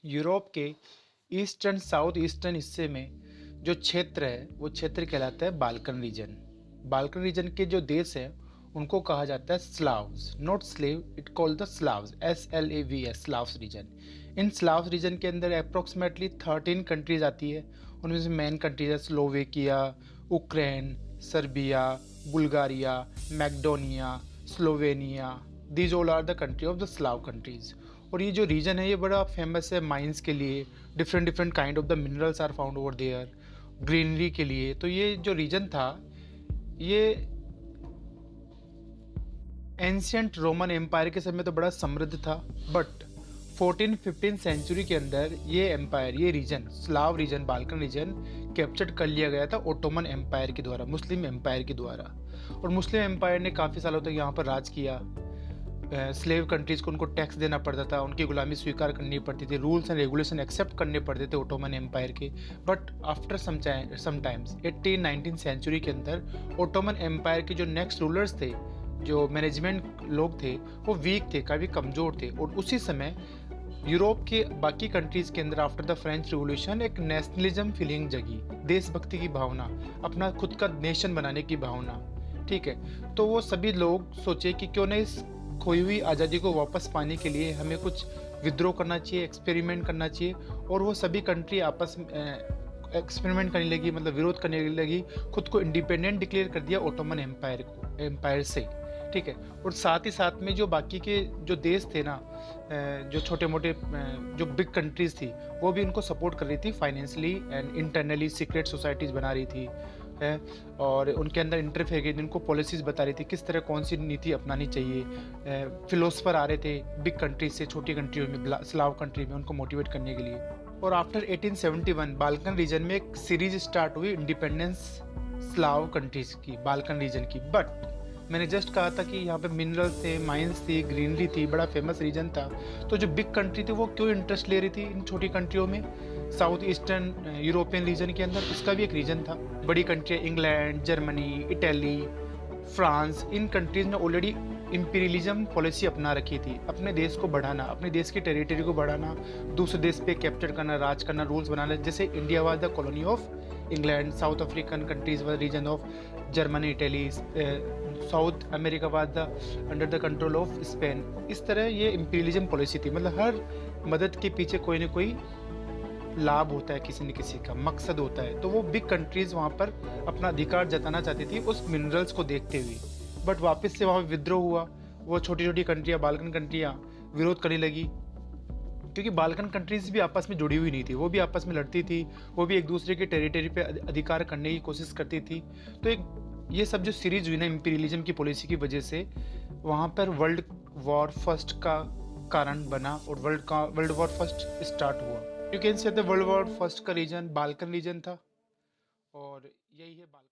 Europe के east and south eastern हिस्से में जो क्षेत्र है वो क्षेत्र कहलाता है बाल्कन रीजन। बाल्कन रीजन के जो देश हैं उनको कहा जाता है Slavs, not slave, it called the Slavs, SLAVS, Slavs region. इन स्लाव्स रीजन के अंदर अप्रोक्सीमेटली 13 कंट्रीज आती है। उनमें से मेन कंट्रीज है Slovakia, Ukraine, Serbia, Bulgaria, Macedonia, Slovenia. These all are the country of the Slav countries. और ये जो रीजन है ये बड़ा फेमस है माइंस के लिए। Different different kind of the minerals are found over there, greenery के लिए। तो ये जो रीजन था ये एंशियंट रोमन एम्पायर के समय तो बड़ा समृद्ध था, बट 14-15 सेंचुरी के अंदर ये एम्पायर, ये region, Slav region, Balkan region capture कर लिया गया था ओटोमन एम्पायर के द्वारा, मुस्लिम एम्पायर के द्वारा। और मुस्लिम एम्पायर ने काफ़ी सालों तक यहाँ पर राज किया। स्लेव कंट्रीज को उनको टैक्स देना पड़ता था, उनकी गुलामी स्वीकार करनी पड़ती थी, रूल्स एंड रेगुलेशन एक्सेप्ट करने पड़ते थे ओटोमन एम्पायर के। But after some times 18-19 century के अंदर ओटोमन एम्पायर के जो नेक्स्ट रूलर्स थे, जो मैनेजमेंट लोग थे, वो वीक थे, काफ़ी कमज़ोर थे। और उसी समय यूरोप के बाकी कंट्रीज के अंदर आफ्टर द फ्रेंच रिवॉल्यूशन एक नेशनलिज्म फीलिंग जगी, देशभक्ति की भावना, अपना खुद का नेशन बनाने की भावना। ठीक है, तो वो सभी लोग सोचे कि क्यों नहीं इस खोई हुई आज़ादी को वापस पाने के लिए हमें कुछ विद्रोह करना चाहिए, एक्सपेरिमेंट करना चाहिए। और वो सभी कंट्री आपस में एक्सपेरिमेंट करने लगी, मतलब विरोध करने लगी, खुद को इंडिपेंडेंट डिक्लेयर कर दिया ओटोमन एम्पायर से। ठीक है, और साथ ही साथ में जो बाकी के जो देश थे ना, जो छोटे मोटे जो बिग कंट्रीज थी, वो भी उनको सपोर्ट कर रही थी financially and internally. Secret societies बना रही थी है, और उनके अंदर इंटरफेयर की उनको पॉलिसीज बता रही थी किस तरह कौन सी नीति अपनानी चाहिए। फिलोसफर आ रहे थे बिग कंट्रीज से छोटी कंट्रियों में, स्लाव कंट्री में, उनको मोटिवेट करने के लिए। और आफ्टर 1871 बाल्कन रीजन में एक सीरीज स्टार्ट हुई इंडिपेंडेंस स्लाव कंट्रीज की, बाल्कन रीजन की। बट मैंने जस्ट कहा था कि यहाँ पे मिनरल्स थे, माइंस थी, ग्रीनरी थी, बड़ा फेमस रीजन था। तो जो बिग कंट्री थी वो क्यों इंटरेस्ट ले रही थी इन छोटी कंट्रियों में? साउथ ईस्टर्न यूरोपियन रीजन के अंदर इसका भी एक रीजन था। बड़ी country England, Germany, Italy, France, इन कंट्रीज ने ऑलरेडी इंपीरियलिज्म पॉलिसी अपना रखी थी, अपने देश को बढ़ाना, अपने देश की टेरिटरी को बढ़ाना, दूसरे देश पे कैप्चर करना, राज करना, रूल्स बनाना। जैसे India was the colony of England, South African countries was region of Germany, Italy, South America was the under the control of Spain. इस तरह ये इंपीरियलिज्म पॉलिसी थी, मतलब हर मदद के पीछे कोई ना कोई लाभ होता है, किसी न किसी का मकसद होता है। तो वो बिग कंट्रीज वहाँ पर अपना अधिकार जताना चाहती थी उस मिनरल्स को देखते हुए। बट वापस से वहाँ विद्रोह हुआ, वो छोटी छोटी कंट्रियाँ, बाल्कन कंट्रियाँ विरोध करने लगी, क्योंकि बाल्कन कंट्रीज भी आपस में जुड़ी हुई नहीं थी, वो भी आपस में लड़ती थी, वो भी एक दूसरे के टेरिटरी पे अधिकार करने की कोशिश करती थी। तो एक ये सब जो सीरीज हुई ना इंपीरियलिज्म की पॉलिसी की वजह से, वहाँ पर वर्ल्ड वॉर फर्स्ट का कारण बना और वर्ल्ड वॉर फर्स्ट स्टार्ट हुआ। You can say the world war first का रीजन बाल्कन रीजन था, और यही है बाल्कन।